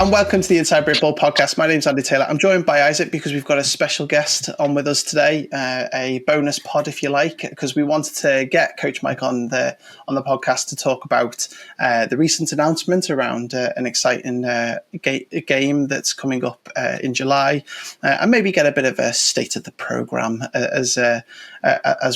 and welcome to the Inside Britball podcast. My name's Andy Taylor. I'm joined by Isaac because we've got a special guest on with us today, a bonus pod, if you like, because we wanted to get Coach Mike on the podcast to talk about the recent announcement around an exciting game that's coming up in July, and maybe get a bit of a state of the programme as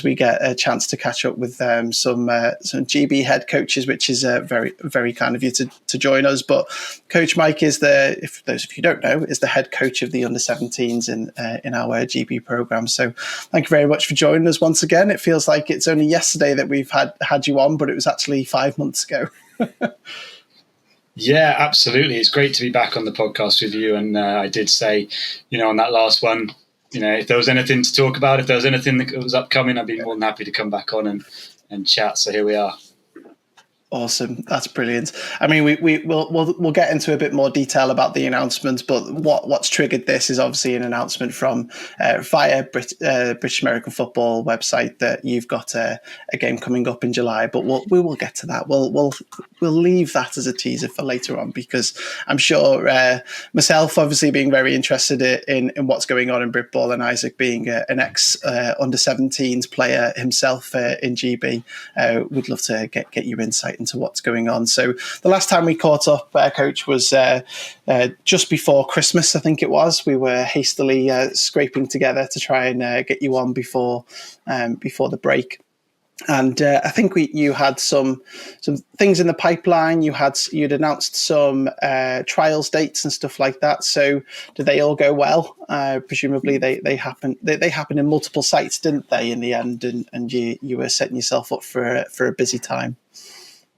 we get a chance to catch up with some GB head coaches, which is very, very kind of you to join us. But Coach Mike is if those of you who don't know, is the head coach of the under-17s in our GB programme. So thank you very much for joining us once again. It feels like it's only yesterday that we've had you on, but it was actually 5 months ago. Yeah, absolutely. It's great to be back on the podcast with you. And I did say, on that last one, if there was anything to talk about, if there was anything that was upcoming, I'd be more than happy to come back on and chat. So here we are. Awesome, that's brilliant. I mean, we'll get into a bit more detail about the announcement, but what's triggered this is obviously an announcement from via British American Football website that you've got a game coming up in July. But we will get to that. We'll leave that as a teaser for later on, because I'm sure myself, obviously being very interested in what's going on in Britball, and Isaac being an ex under-17s player himself in GB, would love to get your insight into what's going on. So the last time we caught up, Coach, was just before Christmas, I think it was. We were hastily scraping together to try and get you on before the break. And I think you had some things in the pipeline. You'd announced some trials dates and stuff like that. So did they all go well? Presumably they happened in multiple sites, didn't they? In the end, and you were setting yourself up for a busy time.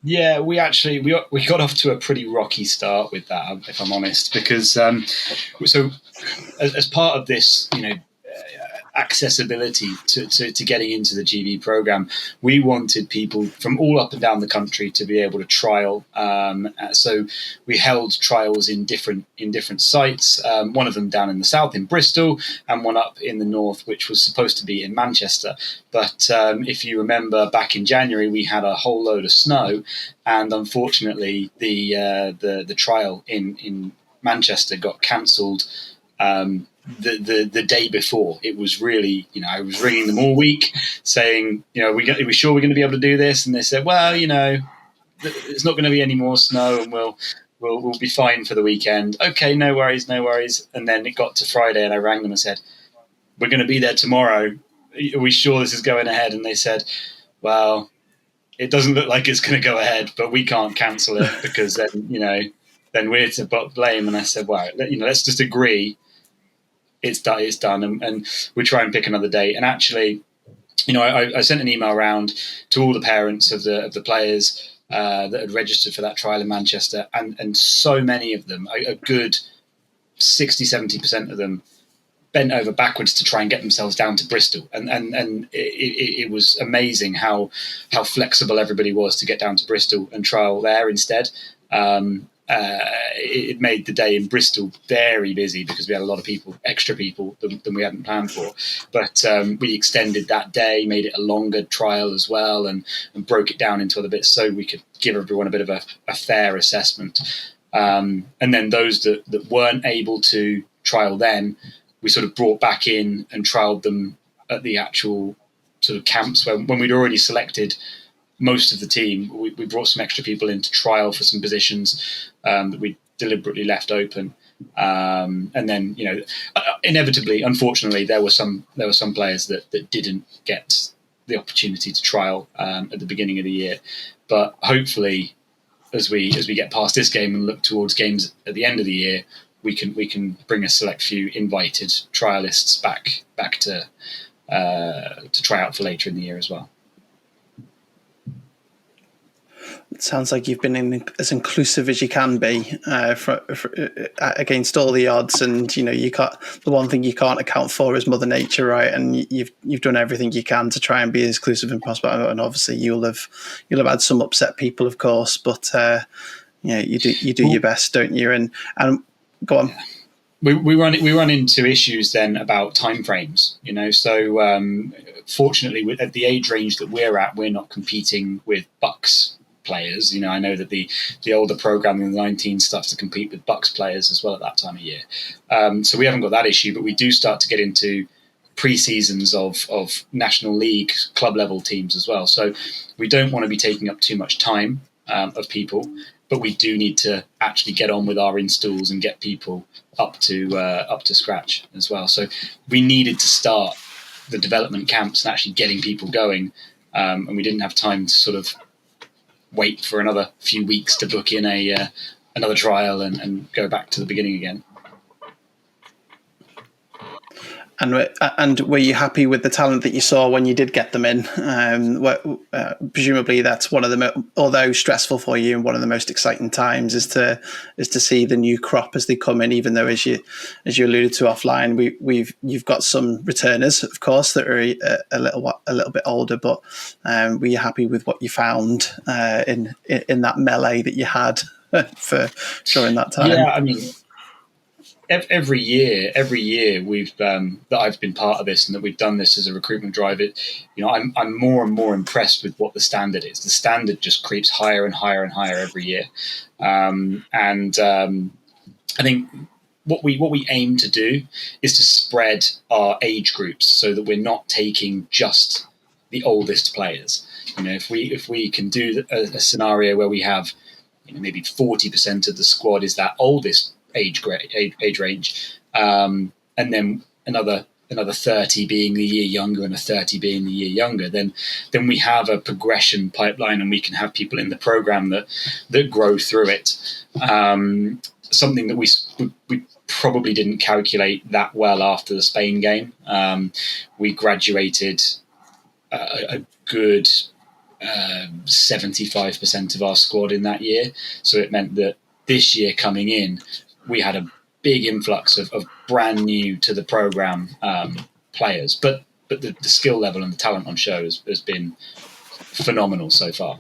Yeah, we got off to a pretty rocky start with that, if I'm honest, because so as part of this, accessibility to getting into the GB program, we wanted people from all up and down the country to be able to trial. So we held trials in different sites. One of them down in the south in Bristol, and one up in the north, which was supposed to be in Manchester. But if you remember, back in January, we had a whole load of snow, and unfortunately, the trial in Manchester got cancelled. The day before. It was really, I was ringing them all week saying, are we sure we're going to be able to do this? And they said, well, it's not going to be any more snow, and we'll be fine for the weekend. Okay, no worries. And then it got to Friday, and I rang them and said, we're going to be there tomorrow. Are we sure this is going ahead? And they said, well, it doesn't look like it's going to go ahead, but we can't cancel it because then we're to blame. And I said, well, let's just agree it's done, and we try and pick another date. And actually, I sent an email around to all the parents of the players that had registered for that trial in Manchester, and so many of them, a good 60-70% of them, bent over backwards to try and get themselves down to Bristol, and it was amazing how flexible everybody was to get down to Bristol and trial there instead. It made the day in Bristol very busy because we had a lot of extra people than we hadn't planned for. But we extended that day, made it a longer trial as well, and broke it down into other bits so we could give everyone a bit of a fair assessment. And then those that weren't able to trial then, we sort of brought back in and trialed them at the actual sort of camps when we'd already selected most of the team. We brought some extra people in to trial for some positions that we deliberately left open, and then inevitably, unfortunately, there were some players that didn't get the opportunity to trial at the beginning of the year. But hopefully, as we get past this game and look towards games at the end of the year, we can bring a select few invited trialists back to try out for later in the year as well. It sounds like you've been as inclusive as you can be against all the odds, and you can't. The one thing you can't account for is Mother Nature, right? And you've done everything you can to try and be as inclusive as possible. And obviously, you'll have had some upset people, of course, but you do your best, don't you? And go on. We run into issues then about timeframes, So fortunately, at the age range that we're at, we're not competing with bucks players. I know that the older programming in the 19 stuff to compete with Bucks players as well at that time of year. So we haven't got that issue, but we do start to get into pre-seasons of National League club level teams as well. So we don't want to be taking up too much time of people, but we do need to actually get on with our installs and get people up to scratch as well. So we needed to start the development camps and actually getting people going, and we didn't have time to sort of wait for another few weeks to book in another trial and go back to the beginning again. And were you happy with the talent that you saw when you did get them in? Presumably, that's one of the although stressful for you, and one of the most exciting times is to see the new crop as they come in. Even though, as you alluded to offline, you've got some returners, of course, that are a little bit older. But were you happy with what you found in that melee that you had for during that time? Yeah, I mean, every year we've that I've been part of this and that we've done this as a recruitment drive, I'm more and more impressed with what the standard is. The standard just creeps higher and higher and higher every year, and I think what we aim to do is to spread our age groups so that we're not taking just the oldest players. If we can do a scenario where we have maybe 40% of the squad is that oldest age range, and then another 30 being the year younger and a 30 being the year younger, then we have a progression pipeline and we can have people in the program that grow through it. Something that we probably didn't calculate that well after the Spain game. We graduated a good 75% of our squad in that year, so it meant that this year coming in, we had a big influx of brand new to the program players, but the skill level and the talent on show has been phenomenal so far.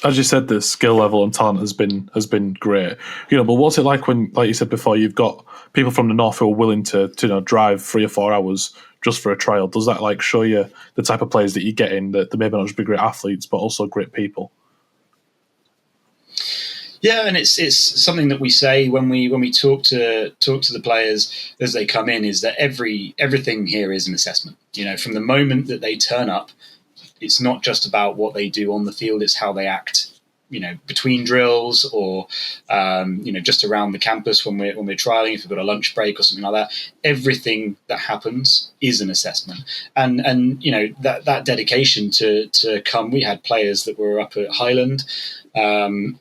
As you said, the skill level and talent has been great. But what's it like when, like you said before, you've got people from the north who are willing to drive 3 or 4 hours just for a trial? Does that show you the type of players that you get in, that they maybe not just be great athletes but also great people? Yeah, and it's something that we say when we talk to the players as they come in, is that everything here is an assessment. From the moment that they turn up, it's not just about what they do on the field; it's how they act, between drills or just around the campus when we're trialing. If we've got a lunch break or something like that, everything that happens is an assessment. And that dedication to come. We had players that were up at Highland. And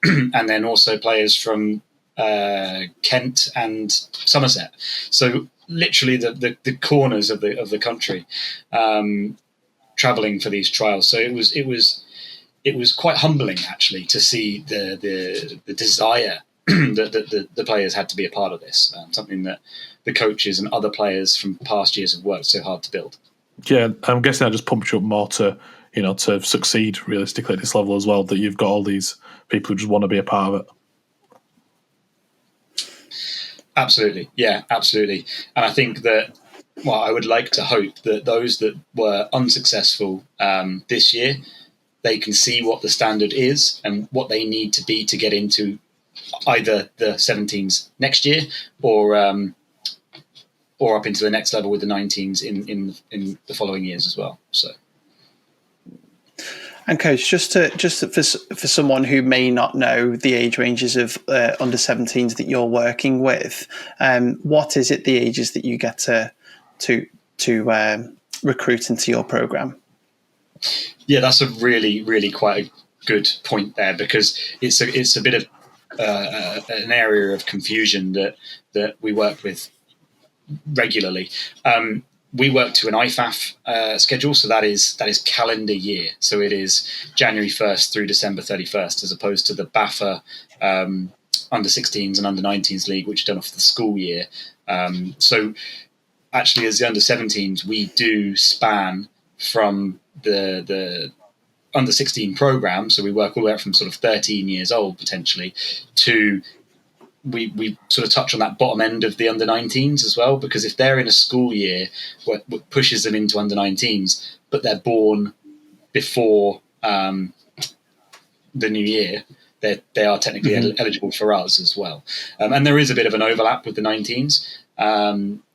then also players from Kent and Somerset. So literally the corners of the country, travelling for these trials. So it was quite humbling actually to see the desire that the players had to be a part of this. Something that the coaches and other players from past years have worked so hard to build. Yeah, I'm guessing that just pumps you up more to succeed realistically at this level as well, that you've got all these people who just want to be a part of it. Absolutely. Yeah, absolutely. And I think that, I would like to hope that those that were unsuccessful this year, they can see what the standard is and what they need to be to get into either the 17s next year or up into the next level with the 19s in the following years as well. So. And coach, just for someone who may not know the age ranges of under 17s that you're working with, what is it the ages that you get to recruit into your program? Yeah, that's a really, really quite a good point there, because it's a bit of an area of confusion that we work with regularly. We work to an IFAF schedule, so that is calendar year. So it is January 1st through December 31st, as opposed to the BAFA under 16s and under 19s league, which are done off the school year. So actually, as the under 17s, we do span from the under 16 program. So we work all the way up from sort of 13 years old potentially to. We sort of touch on that bottom end of the under 19s as well, because if they're in a school year what pushes them into under 19s, but they're born before the new year, they are technically eligible for us as well. And there is a bit of an overlap with the 19s.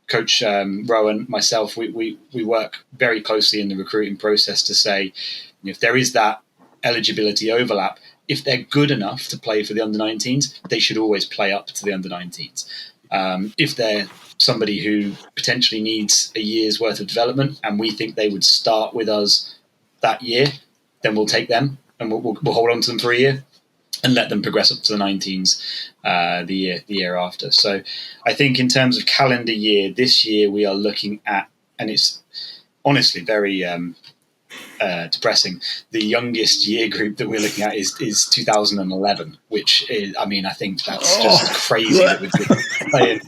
Coach Rowan, myself, we work very closely in the recruiting process to say, if there is that eligibility overlap, if they're good enough to play for the under-19s, they should always play up to the under-19s. If they're somebody who potentially needs a year's worth of development and we think they would start with us that year, then we'll take them and we'll hold on to them for a year and let them progress up to the 19s the year after. So I think in terms of calendar year, this year we are looking at, and it's honestly very depressing, the youngest year group that we're looking at is 2011, which is, I mean, I think that's just crazy that we're playing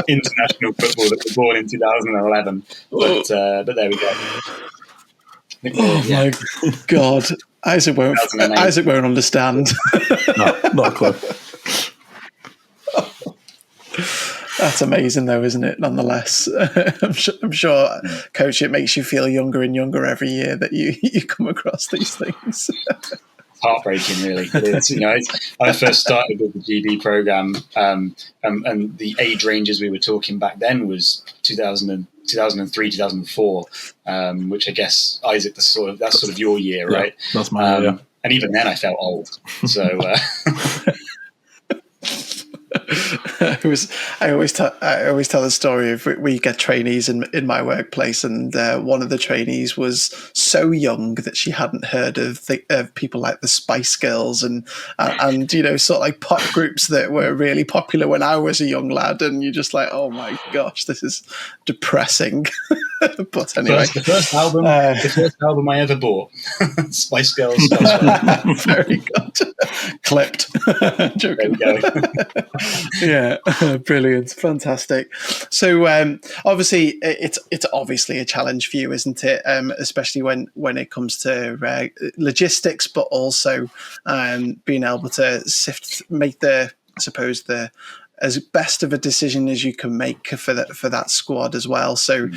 international football that were born in 2011. But there we go. My God. Isaac won't understand. No, not a clue. That's amazing, though, isn't it? Nonetheless, I'm sure, Coach, it makes you feel younger and younger every year that you come across these things. Heartbreaking, really. I first started with the GB program, and the age ranges we were talking back then was 2003, 2004, which I guess, Isaac, that's sort of your year, right? That's my year. And even then, I felt old. So. I always tell the story of we get trainees in my workplace, and one of the trainees was so young that she hadn't heard of people like the Spice Girls and sort of like pop groups that were really popular when I was a young lad, and you're just like, oh my gosh, this is depressing. But anyway, the first album I ever bought, Spice Girls. Very good. Clipped. Joking. There we go. Yeah, brilliant, fantastic. So obviously, it's obviously a challenge for you, isn't it? Especially when it comes to logistics, but also being able to make the as best of a decision as you can make for that squad as well. So,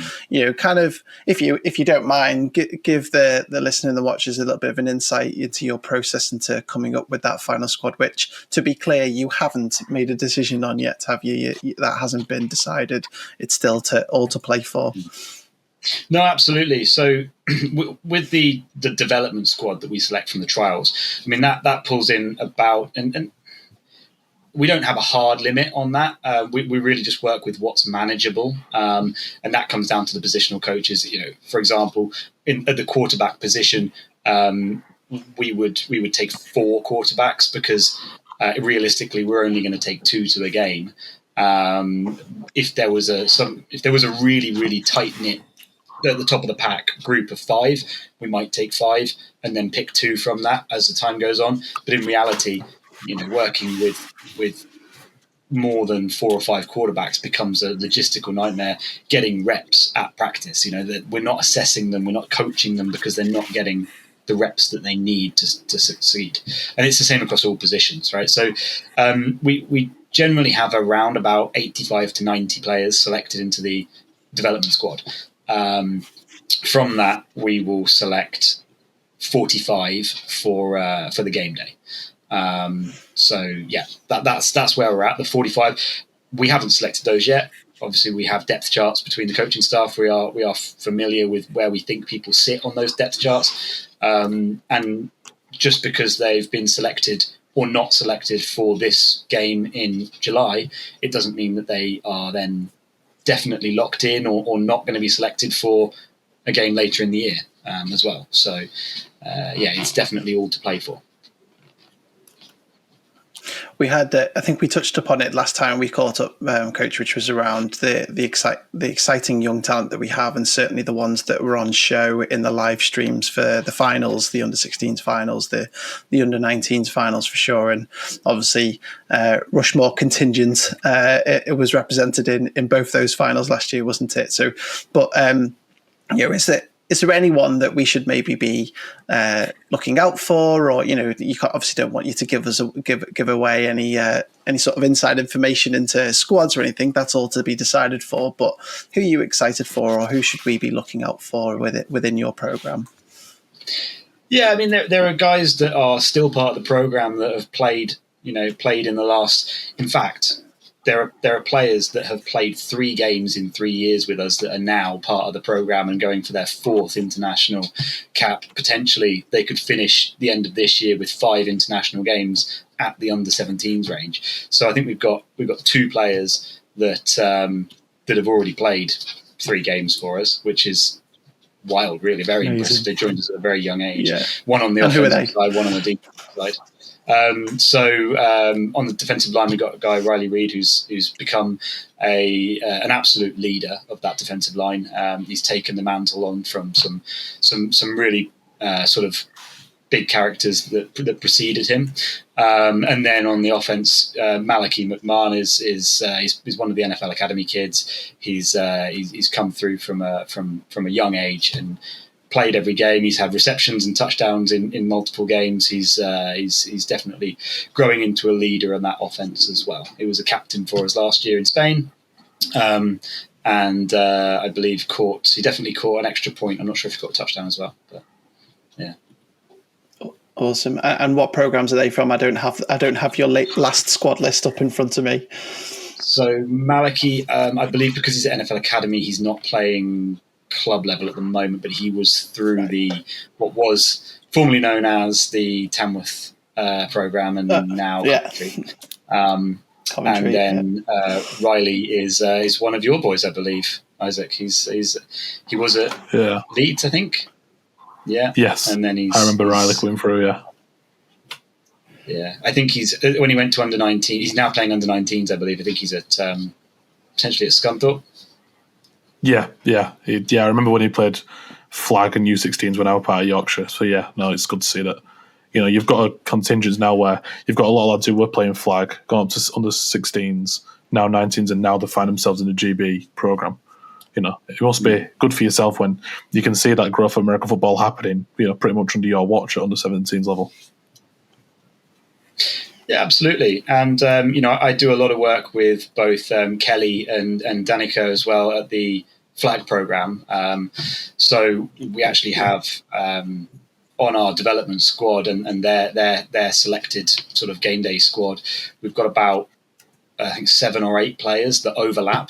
kind of, if you don't mind, give the listener and the watchers a little bit of an insight into your process into coming up with that final squad, which, to be clear, you haven't made a decision on yet, have you? That hasn't been decided. It's still all to play for. No, absolutely. So with the development squad that we select from the trials, I mean, that pulls in about, and we don't have a hard limit on that. We really just work with what's manageable, and that comes down to the positional coaches. For example, at the quarterback position, we would take 4 quarterbacks because realistically we're only going to take 2 to a game. If there was a really, really tight knit at the top of the pack group of 5, we might take 5 and then pick 2 from that as the time goes on. But in reality, working with more than 4 or 5 quarterbacks becomes a logistical nightmare. Getting reps at practice, that we're not assessing them, we're not coaching them because they're not getting the reps that they need to succeed. And it's the same across all positions, right? So we generally have around about 85 to 90 players selected into the development squad. From that, we will select 45 for the game day. So yeah, that's where we're at. The 45, we haven't selected those yet. Obviously, we have depth charts between the coaching staff. We are familiar with where we think people sit on those depth charts, and just because they've been selected or not selected for this game in July, it doesn't mean that they are then definitely locked in or not going to be selected for a game later in the year as well. So it's definitely all to play for. We had, I think we touched upon it last time we caught up, Coach, which was around the exciting young talent that we have, and certainly the ones that were on show in the live streams for the finals, the under-16s finals, the under-19s finals for sure, and obviously Rushmore contingent. It was represented in both those finals last year, wasn't it? So, but is there anyone that we should maybe be looking out for, or you obviously don't want you to give away any sort of inside information into squads or anything? That's all to be decided for. But who are you excited for, or who should we be looking out for within your program? Yeah, I mean, there are guys that are still part of the program that have played in the last. In fact, there are players that have played 3 games in 3 years with us that are now part of the program and going for their 4th international cap. Potentially, they could finish the end of this year with 5 international games at the under-17s range. So I think we've got 2 players that have already played 3 games for us, which is wild, really, very impressive. They joined us at a very young age. Yeah. One on the offensive side, one on the defensive side. On the defensive line, we got a guy, Riley Reid, who's become an absolute leader of that defensive line. He's taken the mantle on from some really sort of big characters that preceded him. And then on the offense, Malachi McMahon is one of the NFL Academy kids. He's come through from a young age and played every game. He's had receptions and touchdowns in multiple games. He's definitely growing into a leader on that offense as well. He was a captain for us last year in Spain. And I believe he definitely caught an extra point. I'm not sure if he caught a touchdown as well, but yeah. Awesome. And what programs are they from? I don't have your last squad list up in front of me. So Malachi, I believe because he's at NFL Academy, he's not playing club level at the moment, but he was through what was formerly known as the Tamworth program and now Coventry. And then Riley is one of your boys, I believe, Isaac. He was at Leeds, I think. Yeah. Yes. And then I remember Riley coming through. Yeah. Yeah. I think when he went to under 19, he's now playing under 19s, I believe. I think he's at potentially at Scunthorpe. Yeah. I remember when he played flag and U16s when I was part of Yorkshire. So yeah, no, it's good to see that. You've got a contingent now where you've got a lot of lads who were playing flag, gone up to under 16s, now 19s, and now they find themselves in the GB program. It must be good for yourself when you can see that growth of American football happening, pretty much under your watch at under 17s level. Yeah, absolutely. And, I do a lot of work with both Kelly and Danica as well at the flag program. So we actually have on our development squad and their selected sort of game day squad, we've got about, I think, 7 or 8 players that overlap.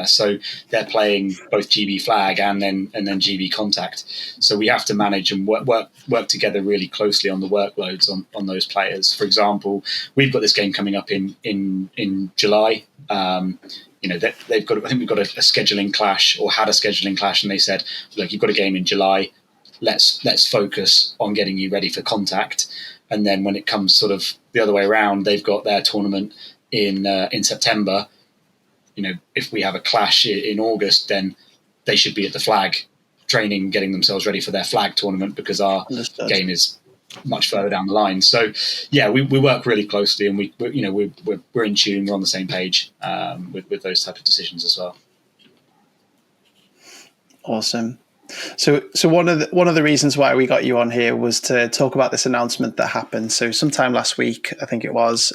So they're playing both GB flag and then GB contact. So we have to manage and work together really closely on the workloads on those players. For example, we've got this game coming up in July. They've got. I think we've got a scheduling clash or had a scheduling clash, and they said, "Look, you've got a game in July. Let's focus on getting you ready for contact." And then when it comes sort of the other way around, they've got their tournament in September. If we have a clash in August, then they should be at the flag training, getting themselves ready for their flag tournament because our game is much further down the line. So, yeah, we work really closely, and we're in tune. We're on the same page with those type of decisions as well. Awesome. So one of the reasons why we got you on here was to talk about this announcement that happened. So sometime last week, I think it was,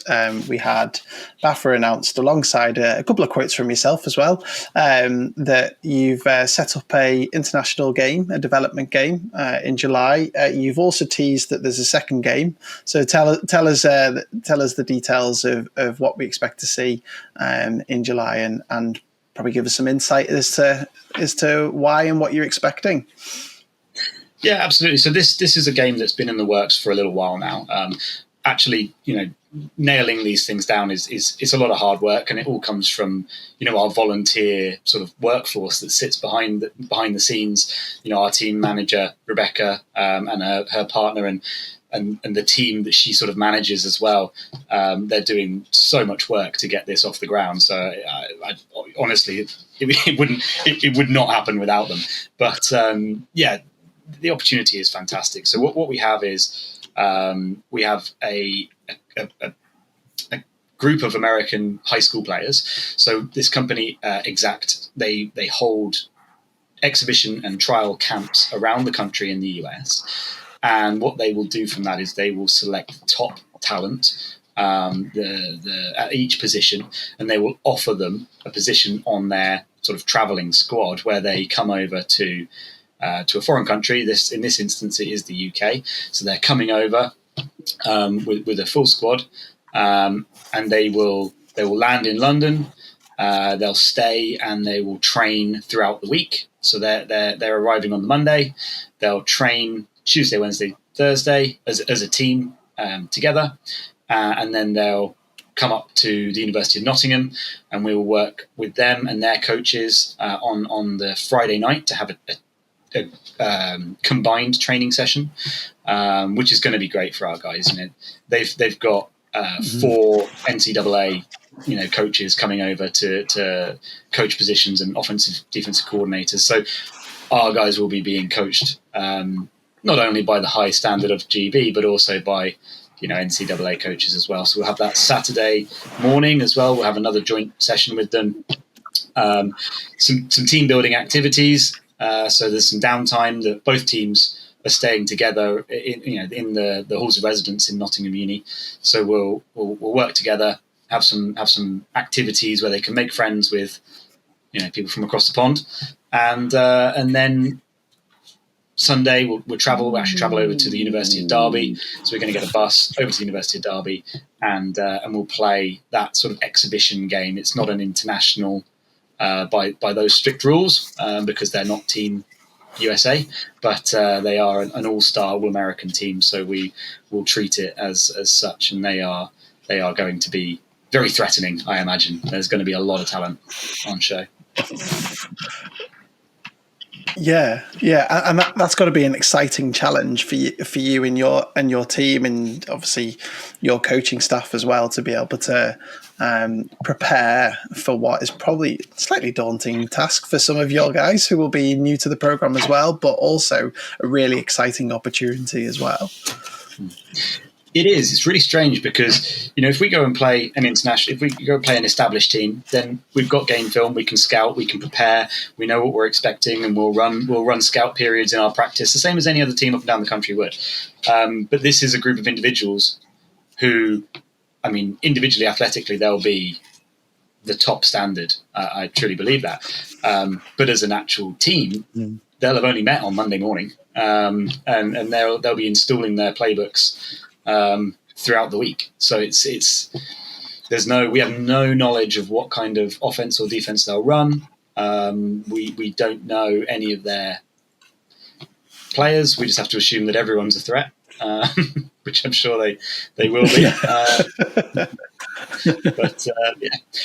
we had BAFA announced alongside a couple of quotes from yourself as well, that you've set up a international game, a development game in July. You've also teased that there's a second game. So tell us the details of what we expect to see in July and probably give us some insight as to why and what you're expecting. Yeah, absolutely. So this is a game that's been in the works for a little while now. Actually, nailing these things down is a lot of hard work, and it all comes from our volunteer sort of workforce that sits behind the scenes. Our team manager Rebecca and her partner and the team that she sort of manages as well. They're doing so much work to get this off the ground. So I honestly, it would not happen without them. But the opportunity is fantastic. So what we have is we have a group of American high school players. So this company, Exact, they hold exhibition and trial camps around the country in the US. And what they will do from that is they will select top talent at each position, and they will offer them a position on their sort of travelling squad where they come over to to a foreign country. In this instance, it is the UK. So they're coming over with a full squad, and they will land in London. They'll stay and they will train throughout the week. So they're arriving on the Monday. They'll train Tuesday, Wednesday, Thursday as a team together, and then they'll come up to the University of Nottingham, and we will work with them and their coaches on the Friday night to have a combined training session, which is going to be great for our guys. They've got 4 NCAA coaches coming over to coach positions and offensive defensive coordinators. So our guys will be being coached not only by the high standard of GB, but also by NCAA coaches as well. So we'll have that Saturday morning as well. We'll have another joint session with them. Some team building activities. So there's some downtime that both teams are staying together in the halls of residence in Nottingham Uni. So we'll work together, have some activities where they can make friends with people from across the pond, and then Sunday we'll actually travel over to the University of Derby. So we're going to get a bus over to the University of Derby, and we'll play that sort of exhibition game. It's not an international by those strict rules because they're not Team USA, but they are an all-star All-American team. So we will treat it as such, and they are going to be very threatening. I imagine there's going to be a lot of talent on show. Yeah, and that's got to be an exciting challenge for you and your team, and obviously your coaching staff as well, to be able to prepare for what is probably a slightly daunting task for some of your guys who will be new to the program as well, but also a really exciting opportunity as well. It is. It's really strange because, if we go and play an international, if we go and play an established team, then we've got game film, we can scout, we can prepare, we know what we're expecting, and we'll run scout periods in our practice, the same as any other team up and down the country would. But this is a group of individuals who, individually, athletically, they'll be the top standard. I truly believe that. But as an actual team, they'll have only met on Monday morning, and they'll be installing their playbooks throughout the week. So we have no knowledge of what kind of offense or defense they'll run. We don't know any of their players. We just have to assume that everyone's a threat, which I'm sure they will be. But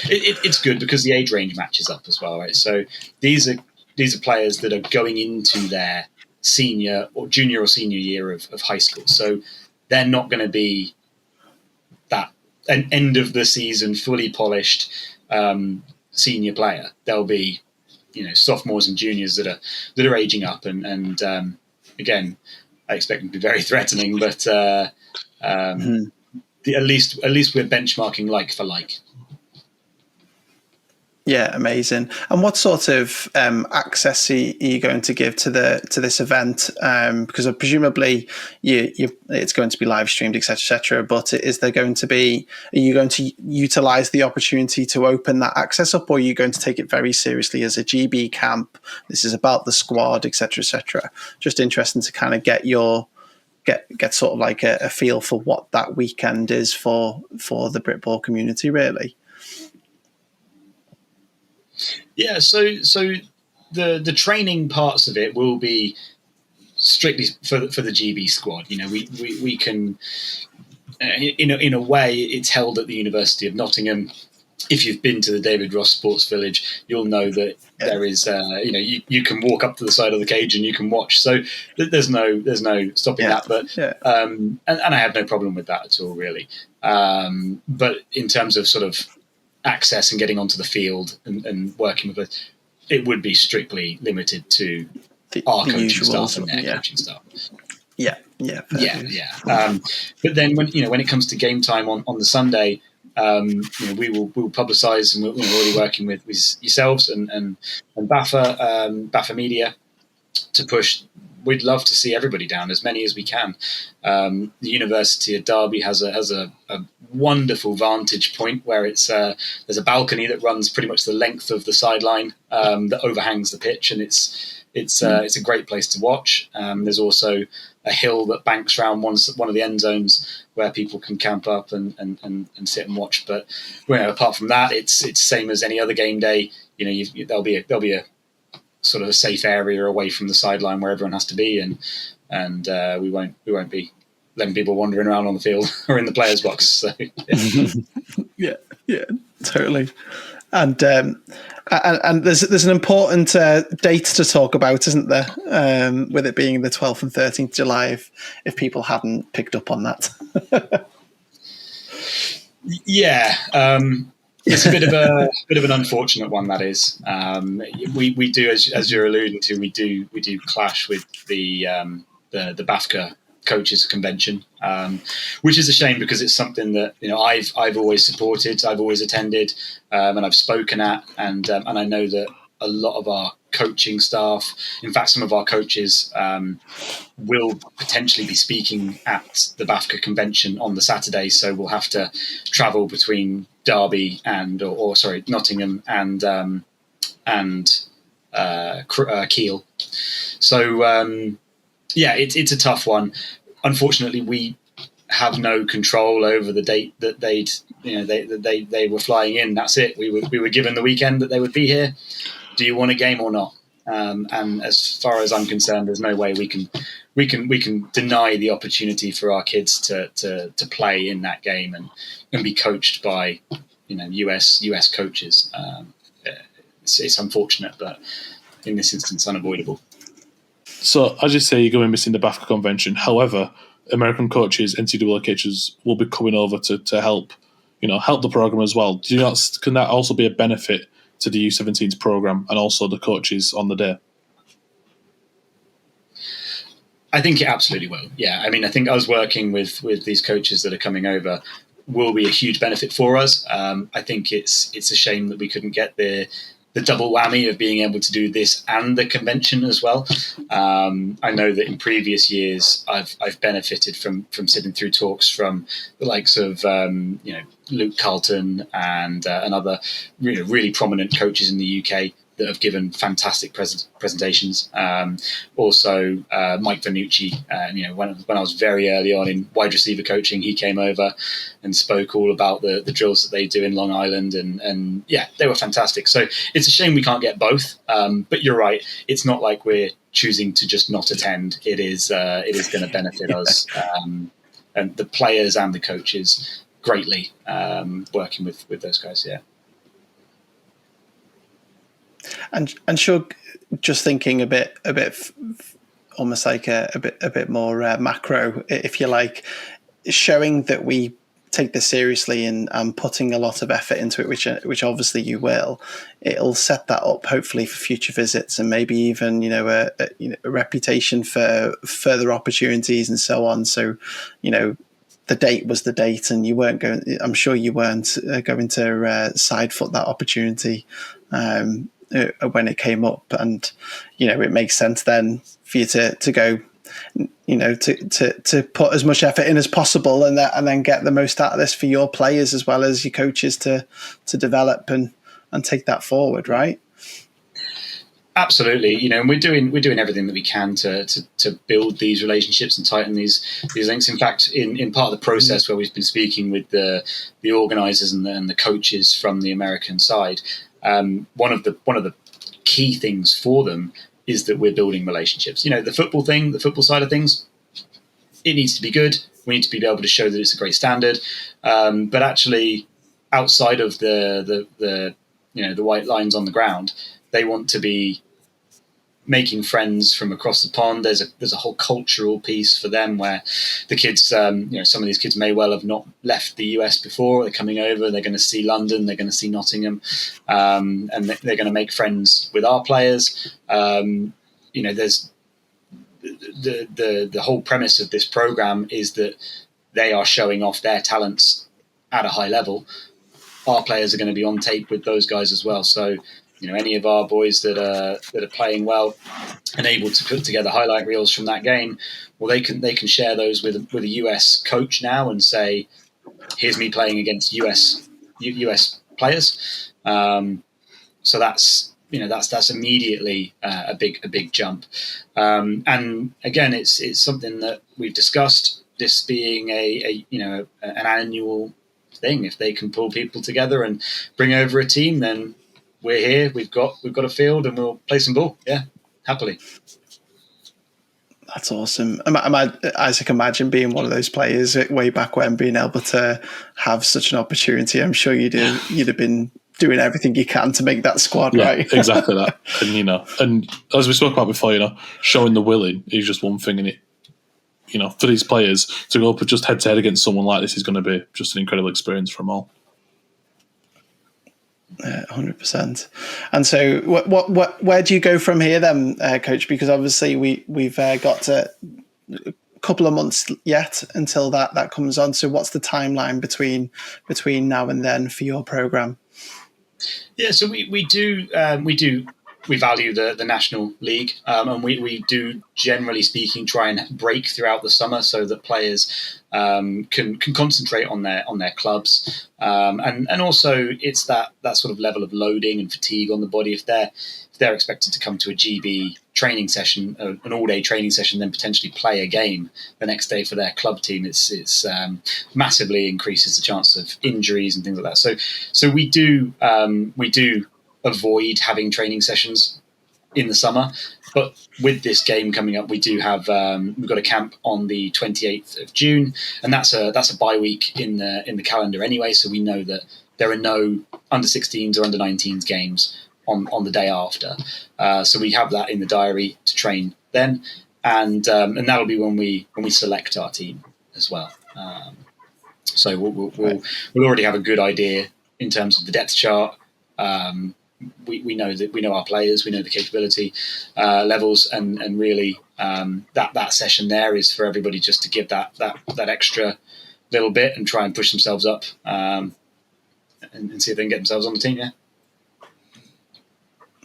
it's good because the age range matches up as well, right? So these are players that are going into their junior or senior year of high school. So they're not going to be an end of the season fully polished senior player. They'll be, sophomores and juniors that are aging up, and again, I expect them to be very threatening. But at least we're benchmarking like for like. Yeah, amazing. And what sort of access are you going to give to this event? Because presumably it's going to be live streamed, etc. But are you going to utilize the opportunity to open that access up, or are you going to take it very seriously as a GB camp? This is about the squad, etc. Just interesting to kind of get sort of like a feel for what that weekend is for the Britball community, really. Yeah, so the training parts of it will be strictly for the GB squad. We can, in a way, it's held at the University of Nottingham. If you've been to the David Ross Sports Village, you'll know that there is, you can walk up to the side of the cage and you can watch. So there's no stopping that. But and I have no problem with that at all, really. But in terms of sort of access and getting onto the field and working with it, it would be strictly limited to our coaching staff and their coaching staff. Yeah. But then when it comes to game time on the Sunday, we will publicise, and we're already working with yourselves and BAFA Media to push. We'd love to see everybody down, as many as we can. The University of Derby has a wonderful vantage point where there's a balcony that runs pretty much the length of the sideline that overhangs the pitch, and it's it's a great place to watch. There's also a hill that banks around one of the end zones where people can camp up and sit and watch. But apart from that, it's same as any other game day. There'll be a sort of a safe area away from the sideline where everyone has to be, and we won't be letting people wandering around on the field or in the players' box. So, yeah, totally. And there's an important date to talk about, isn't there? With it being the 12th and 13th July, if people hadn't picked up on that. Yeah, it's a bit of an unfortunate one, that is. We do, as you're alluding to, we do clash with the BAFCA coaches convention, which is a shame because it's something that I've always supported, I've always attended, and I've spoken at, and I know that a lot of our coaching staff, in fact, some of our coaches will potentially be speaking at the BAFCA convention on the Saturday, so we'll have to travel between Derby and Nottingham and Kiel. So it's a tough one. Unfortunately, we have no control over the date that they were flying in. That's it. We were given the weekend that they would be here. Do you want a game or not? And as far as I'm concerned, there's no way we can deny the opportunity for our kids to play in that game and be coached by US coaches. It's unfortunate, but in this instance, unavoidable. So, as you say, you're going missing the BAFCA convention. However, American coaches, NCAA coaches, will be coming over to help the program as well. Can that also be a benefit to the U17's program and also the coaches on the day? I think it absolutely will. Yeah, I mean, I think us working with these coaches that are coming over will be a huge benefit for us. I think it's a shame that we couldn't get the double whammy of being able to do this and the convention as well. I know that in previous years I've benefited from sitting through talks from the likes of Luke Carlton and other really prominent coaches in the UK that have given fantastic presentations. Also, Mike Vanucci, when I was very early on in wide receiver coaching, he came over and spoke all about the drills that they do in Long Island, and they were fantastic. So it's a shame we can't get both. But you're right, it's not like we're choosing to just not attend. It is going to benefit us and the players and the coaches greatly, working with those guys. Yeah. And sure, just thinking a bit, almost like a bit more macro, if you like, showing that we take this seriously and putting a lot of effort into it, which obviously you will. It'll set that up hopefully for future visits and maybe even a reputation for further opportunities and so on. So the date was the date, and you weren't going. I'm sure you weren't going to side foot that opportunity. When it came up, and it makes sense then for you to go, to put as much effort in as possible, and then get the most out of this for your players as well as your coaches to develop and take that forward, right? Absolutely, and we're doing everything that we can to build these relationships and tighten these links. In fact, in part of the process where we've been speaking with the organisers and the coaches from the American side. One of the key things for them is that we're building relationships. The football side of things, it needs to be good. We need to be able to show that it's a great standard. But actually, outside of the white lines on the ground, they want to be making friends from across the pond. There's a whole cultural piece for them where the kids, some of these kids may well have not left the US before. They're coming over. They're going to see London. They're going to see Nottingham, and they're going to make friends with our players. There's the whole premise of this program is that they are showing off their talents at a high level. Our players are going to be on tape with those guys as well. So. Any of our boys that are playing well and able to put together highlight reels from that game, well, they can share those with a US coach now and say, "Here's me playing against US players." So that's that's immediately a big jump. And again, it's something that we've discussed. This being an annual thing. If they can pull people together and bring over a team, then we're here. We've got a field, and we'll play some ball. Yeah, happily. That's awesome. Isaac, imagine being one of those players way back when, being able to have such an opportunity. I'm sure you'd have been doing everything you can to make that squad, right? Exactly that. And as we spoke about before, showing the willing is just one thing, and it, for these players to go up just head to head against someone like this is going to be just an incredible experience for them all. 100%. And so, where do you go from here, then, Coach? Because obviously we've got a couple of months yet until that comes on. So, what's the timeline between now and then for your program? Yeah, so we value the National League, and we do, generally speaking, try and break throughout the summer so that players can concentrate on their clubs, and also it's that sort of level of loading and fatigue on the body. If they're expected to come to a GB training session, an all-day training session, then potentially play a game the next day for their club team, it's massively increases the chance of injuries and things like that. So we do avoid having training sessions in the summer, but with this game coming up, we do have we've got a camp on the 28th of June, and that's a bye week in the calendar anyway. So we know that there are no under 16s or under 19s games on the day after. So we have that in the diary to train then, and that'll be when we select our team as well. So we'll already have a good idea in terms of the depth chart. We know our players, we know the capability levels, and really that session there is for everybody just to give that extra little bit and try and push themselves up and see if they can get themselves on the team. Yeah.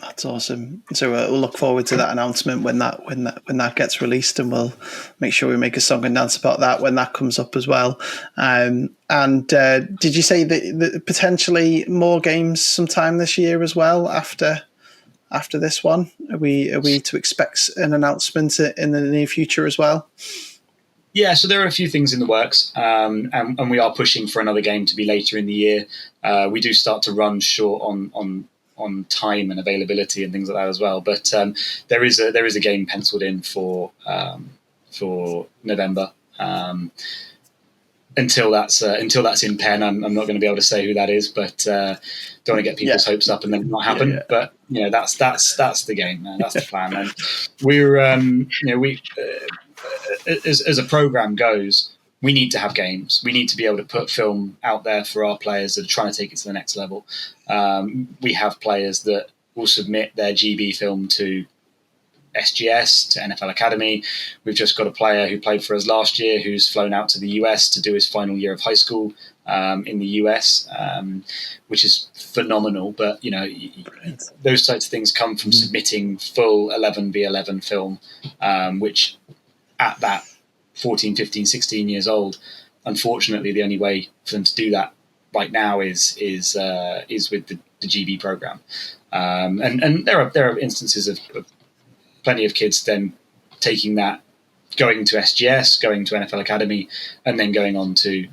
That's awesome. So we'll look forward to that announcement when that gets released, and we'll make sure we make a song and dance about that when that comes up as well. And did you say that potentially more games sometime this year as well after this one? Are we to expect an announcement in the near future as well? Yeah, so there are a few things in the works, and we are pushing for another game to be later in the year. We do start to run short on time and availability and things like that as well. But there is a game penciled in for November. Until that's in pen, I'm not going to be able to say who that is, but don't want to get people's hopes up and then not happen. Yeah. But that's the game, man. That's the plan. And we're as a program goes, we need to have games. We need to be able to put film out there for our players that are trying to take it to the next level. We have players that will submit their GB film to SGS, to NFL Academy. We've just got a player who played for us last year who's flown out to the US to do his final year of high school in the US, which is phenomenal. But, those types of things come from submitting full 11v11 film, which at that 14, 15, 16 years old, unfortunately, the only way for them to do that right now is with the GB program. And there are instances of plenty of kids then taking that, going to SGS, going to NFL Academy, and then going on to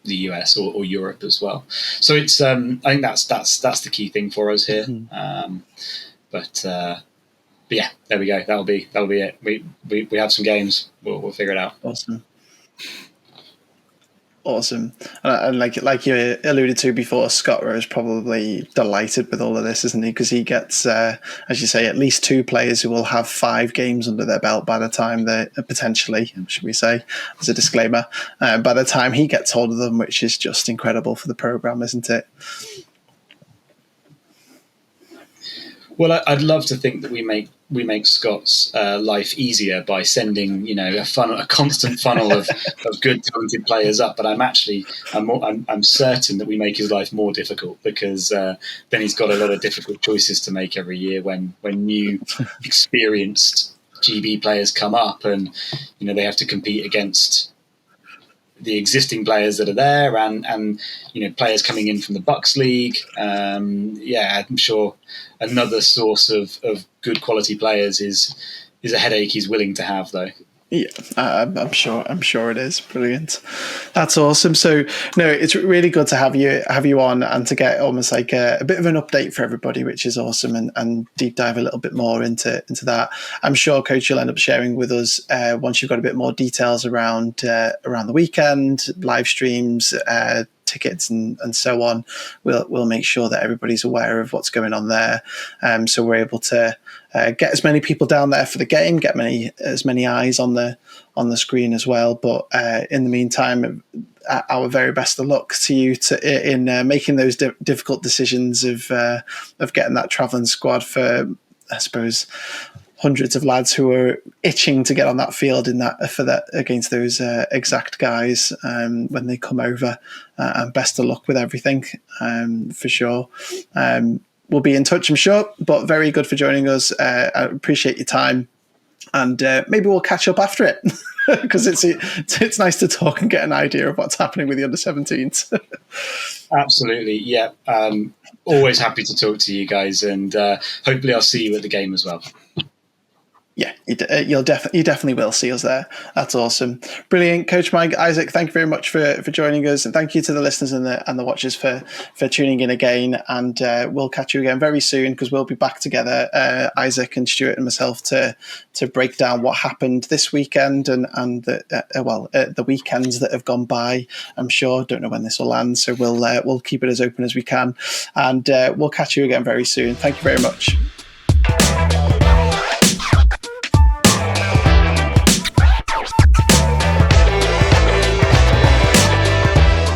the US or Europe as well. So it's I think that's the key thing for us here. But yeah, there we go. That'll be it. We have some games. We'll figure it out. Awesome. And like you alluded to before, Scott is probably delighted with all of this, isn't he? Because he gets, as you say, at least two players who will have 5 games under their belt by the time they potentially, should we say, as a disclaimer, by the time he gets hold of them, which is just incredible for the program, isn't it? Well, I'd love to think that we make Scott's life easier by sending a constant funnel of good talented players up. But I'm certain that we make his life more difficult, because then he's got a lot of difficult choices to make every year when new experienced GB players come up, and they have to compete against the existing players that are there, and players coming in from the Bucks League. I'm sure another source of good quality players is a headache he's willing to have, though. Yeah, I'm sure it is brilliant. That's awesome. So no, it's really good to have you on and to get almost like a bit of an update for everybody, which is awesome, and deep dive a little bit more into that. I'm sure, Coach, you'll end up sharing with us once you've got a bit more details around the weekend, live streams, tickets and so on. We'll make sure that everybody's aware of what's going on there, so we're able to get as many people down there for the game, get as many eyes on the screen as well. But in the meantime, our very best of luck to you in making those difficult decisions of getting that travelling squad for, I suppose, hundreds of lads who are itching to get on that field against those exact guys when they come over. And best of luck with everything, for sure. We'll be in touch, I'm sure, but very good for joining us. I appreciate your time, and maybe we'll catch up after it, because it's nice to talk and get an idea of what's happening with the under-17s. Absolutely, yeah. Always happy to talk to you guys, and hopefully I'll see you at the game as well. Yeah, you definitely will see us there. That's awesome, brilliant, Coach Mike, Isaac. Thank you very much for joining us, and thank you to the listeners and the watchers for tuning in again. And we'll catch you again very soon, because we'll be back together, Isaac and Stuart and myself, to break down what happened this weekend and the weekends that have gone by. I'm sure, don't know when this will land, so we'll keep it as open as we can, and we'll catch you again very soon. Thank you very much.